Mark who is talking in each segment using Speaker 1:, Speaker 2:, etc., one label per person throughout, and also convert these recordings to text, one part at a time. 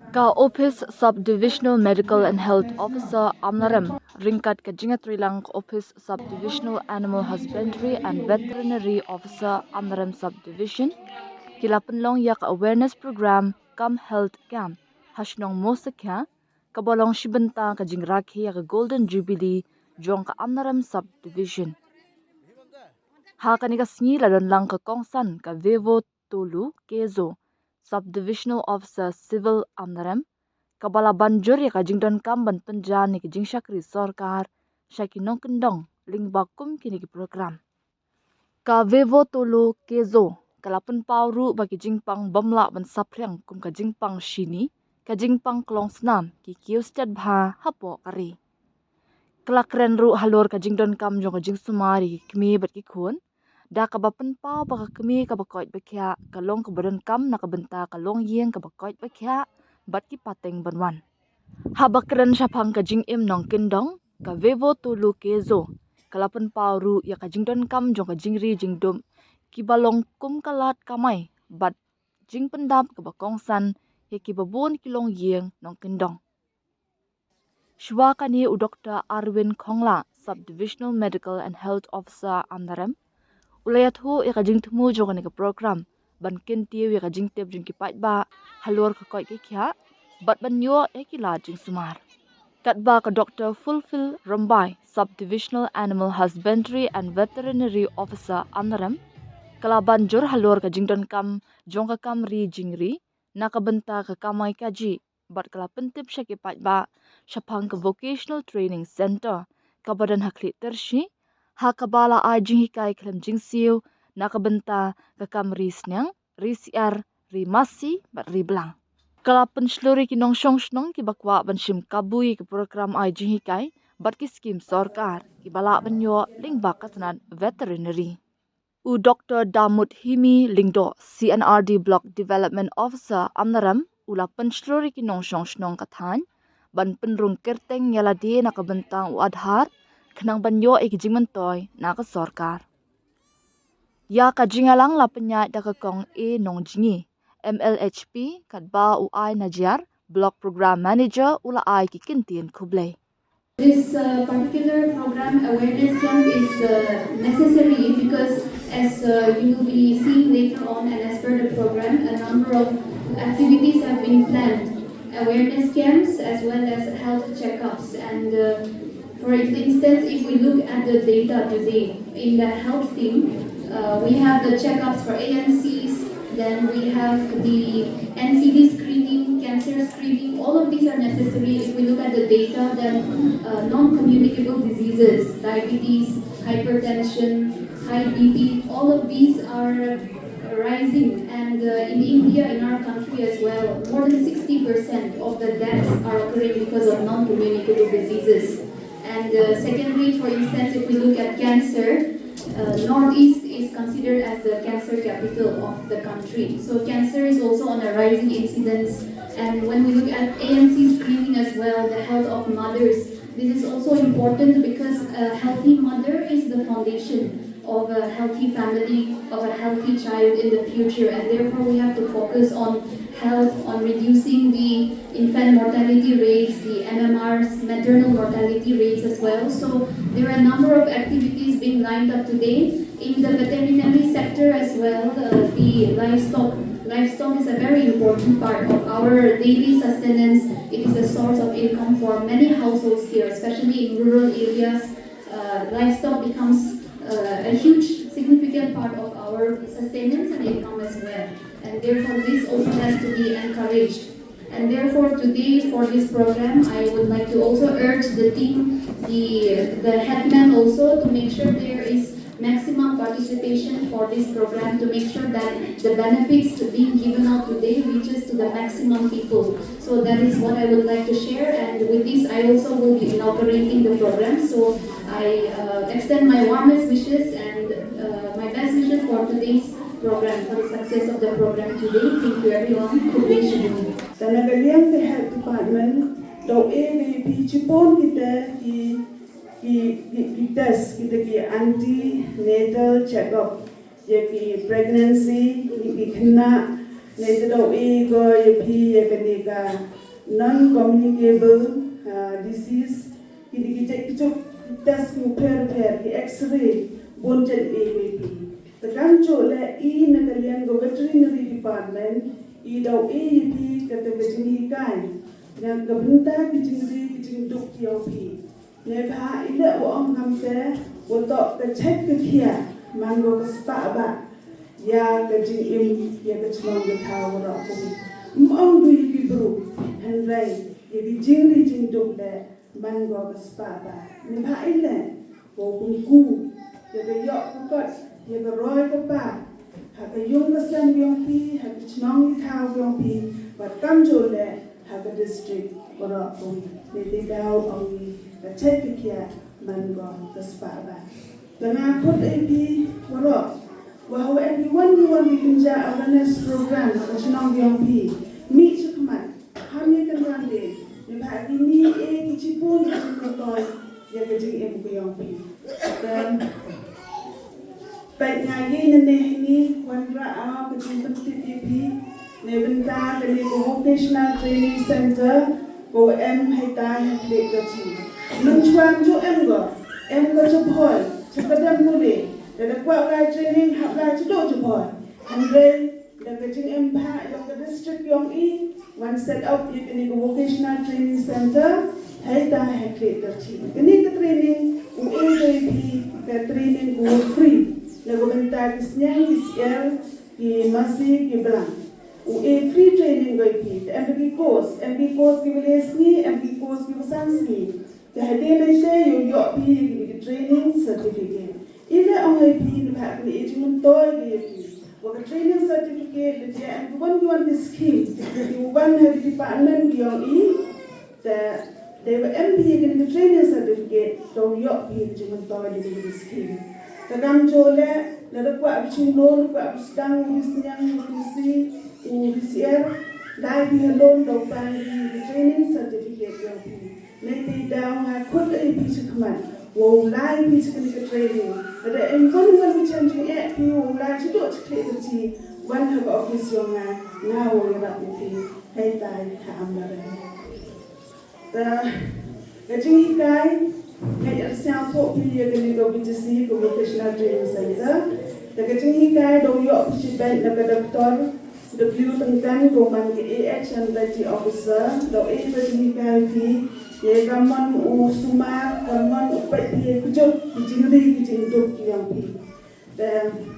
Speaker 1: Ka Office Subdivisional Medical and Health Officer Amnaram ringkat ka Jingatrilang Office Subdivisional Animal Husbandry and Veterinary Officer Amnaram Subdivision kilapenlong yak awareness program Come Health Camp hashnong Moosakhia kabolong shibenta ka Jingrakhi yak Golden Jubilee jong ka Amnaram Subdivision. Ha kanika sngi ladon lang ka kongsan ka Vevo Tolu Kezo Subdivisional Officer Civil Amnaram kabala banjur ya kajing don kamban penjan ni kajing syakri sorkar syakinong kendong lingbakum kini ki program. Ka Vevo Tolu Kezo kalapen pauru bagi jingpang bamla ban sapriang kum kajing pang shini kajing pang klong snam ki kiustad bha hapo kari. Kelakren ru halor kajing don kam jong kajing sumari kemi bat ki khun da kabapen pau baka kemi kabakoit bakya kalong kabadan kam nakabenta kalong yeng kabakoit bakya bat ki pateng banwan. Habakren syapang kajing im nong kendong ka Vevo Tolu Kezo kalapen pauru ya kajing don kam jong kajing ri jing dum ki balong kum kalat kamai bat jing pendap kabakongsan ya ki babun kilong yeng nong kendong. Shwa kani u Dr. Arwin Khongla Subdivisional Medical and Health Officer Amnaram ulayat hu ya kajing temu jong ni ka program ban kentiu ya kajing tep jing ki pat ba halor ka koi ki kya bat ban yo ya ki la jing sumar. Kat ba ka Dr. Fulfill Rambai Subdivisional Animal Husbandry and Veterinary Officer Amnaram kalaban jor halor ka jing don kam jong ka kam ri jing ri nakabenta ka kamai kaji bat kala pentip syaki pat ba syapang ka Vocational Training Center kabadan hakli tershi ha kabala a jing hikai klem jing siu nakabenta ka kam ri snang ri siar ri masi bat ri blang. Kalapen sluri ki nongshong shnong ki bakwa ban shim kabui ke program ai jing hikai bat ki skim sorkar ki bala ban yo lingbak katanan veterinary. U Dr. Damut Himi Lingdo CNRD Block Development Officer Amnaram ula pensluri ki nongshong shnong kathan ban penrung kerteng yala di nakabentang u adhar kenang ban yo jingmyntoi naka sorkar. Ya ka jingalang la penyat da ka kong e nong jingi MLHP katba u ai najar Block Program Manager ula ai ki kintin kublai.
Speaker 2: This particular program awareness camp is necessary because as you will be seeing later on and as per the program, a number of activities have been planned. Awareness camps as well as health checkups. And for instance, if we look at the data today in the health team, we have the checkups for ANCs, then we have the NCD screening, cancer screening, all of these are necessary. If we look at the data, then non-communicable diseases, diabetes, hypertension, high BP, all of these are rising. And in India, in our country as well, more than 60% of the deaths are occurring because of non-communicable diseases. And secondly, for instance, if we look at cancer, Northeast is considered as the cancer capital of the country. So cancer is also on a rising incidence. And when we look at ANC screening as well, the health of mothers, this is also important because a healthy mother is the foundation of a healthy family, of a healthy child in the future. And therefore we have to focus on health, on reducing the infant mortality rates, the MMRs, maternal mortality rates as well. So there are a number of activities being lined up today. In the veterinary sector as well, the livestock is a very important part of our daily sustenance. It is a source of income for many households here, especially in rural areas. Livestock becomes a huge, significant part of our sustenance and income as well. And therefore, this also has to be encouraged. And therefore, today for this program, I would like to also urge the team, the headman also, to make sure there is maximum participation for this program, to make sure that the benefits being given out today reaches to the maximum people. So that is what I would like to share. And with this, I also will be inaugurating the program. So I extend my warmest wishes and my best wishes for today's program, for the success of the program today. Thank you everyone. Good day to you.
Speaker 3: The Meghalaya Health Department, the AVP Chipon kita test kita ki antenatal checkup, ye ki pregnancy, ki kena, nanti do go ye pi ye kena non-communicable disease. Kita test repair X-ray bonjet ABP. Tekan le nakalian go veterinary department daw AEP kata kejingikan yang kebentar kejing duk TOP. Nepha ila orang kamse untuk kecek kekia manggo kespa ba ya kejing ya keclong getau rak pun. Mong du yi bru handrai ya kejing duk le manggo kespa ba. Nepha ila go bungku ya yok kot ya roy kepa. Haka yung kasam yung pi, haka shnong tau yung pi, but kamjo le haka district ora pun. Niti daw ang kacet kia manggo kaspa ba. Dengan put AP ora, wahwa AP one kinja awareness program haka shnong yung pi. Mi chukmat, hamye kan rande, ni bhagi ni kichipun kichipun ya kajing yung pi. Dan baik ngaji ni kuandra kecil TTP ne benda kali vocational training center ko hai tai hak kecil mencuan jo go jebol sekedar mule dan kuat gai training hak gai cedo jebol handle dan kecil pa yang ke district yang one set up you kini vocational training center hai tai hak kecil ini ke training UAP ke training free lagu bentar kisnya KCL ki masih ki belang. Free training goi pi. MP course ki beles ni, MP course ki besans ni. Kehadiah nanti yo pi ki training certificate. Ila orang pi ni bahak ni jingmyntoi ki pi. Wak training certificate le dia and one scheme. Di uban hari department yang they were MP ki training certificate to yo pi jingmyntoi di scheme. Takam jole nada kuat biching loan kuat sedang bisnyang bisi UBCR dai bi loan do pan di training certificate yang pi nanti dah ngakut ai bi sekman wo lai bi sekni ke training ada engon macam ni pi wo lai cedok ceklik kerji wan ha office yang ngawo ya pi hai tai ha amare ta gaji kai Ngayon siya po piliya gani do BTC ko vocational training center. Tagajing hikay do yo si Ben na doktor W tengkan ko man ke AH and IT officer do tagajing hikay ye gaman suma gaman upai pi kujok kijing dok yang pi. Dan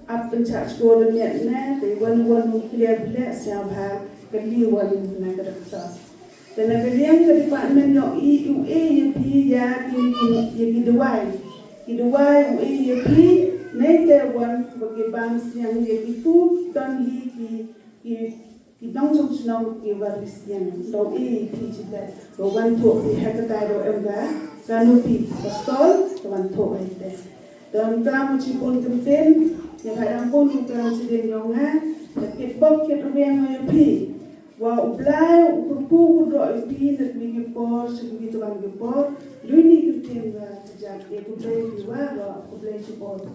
Speaker 3: up in charge ko net na they one clear siya ba kali na doktor. Dan yang ke department yang UAP ya ki dewai UAP nanti wan bagi bangs yang ki tu dan ki nongshong shnong ki waris yang do UAP juga do wan tu di hektar do enggak kanupi pastol wan tu ite dan kamu cipun kenten yang kadang pun kamu sedang nyonga kit bok kit ruang UAP wa ublai ukurpu kudro ipi nak migi por sebegitu kan gepor luni kerja sejak dia kudai diwa wa ublai support